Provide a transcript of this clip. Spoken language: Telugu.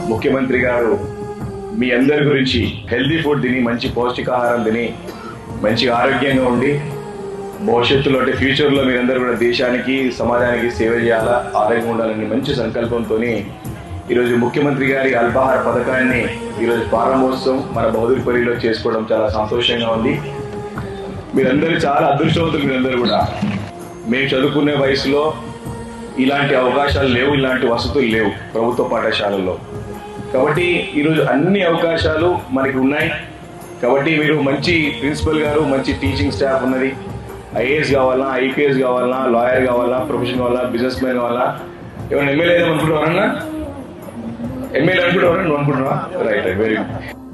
ముఖ్యమంత్రి గారు మీ అందరి గురించి హెల్దీ ఫుడ్ తిని, మంచి పౌష్టికాహారం తిని, మంచి ఆరోగ్యంగా ఉండి, భవిష్యత్తులో అంటే ఫ్యూచర్లో మీరందరూ కూడా దేశానికి, సమాజానికి సేవ చేయాలా, ఆరోగ్యంగా ఉండాలని మంచి సంకల్పంతో ఈరోజు ముఖ్యమంత్రి గారి అల్పాహార పథకాన్ని ఈరోజు ప్రారంభోత్సవం మన బహదూర్పల్లిలో చేసుకోవడం చాలా సంతోషంగా ఉంది. మీరందరూ చాలా అదృష్టవంతులు. మీరందరూ కూడా మేము చదువుకునే వయసులో ఇలాంటి అవకాశాలు లేవు, ఇలాంటి వసతులు లేవు ప్రభుత్వ పాఠశాలల్లో. కాబట్టి ఈరోజు అన్ని అవకాశాలు మనకి ఉన్నాయి. కాబట్టి మీరు మంచి ప్రిన్సిపల్ గారు, మంచి టీచింగ్ స్టాఫ్ ఉన్నది. ఐఏఎస్ కావాలా, ఐపీఎస్ కావాలా, లాయర్ కావాలా, ప్రొఫెషన్ కావాలా, బిజినెస్ మ్యాన్ కావాలా, ఏమైనా ఎమ్మెల్యే అనుకుంటున్నారన్నా? ఎమ్మెల్యే అనుకుంటున్నారా? నువ్వు అనుకుంటున్నావా? Right, very good.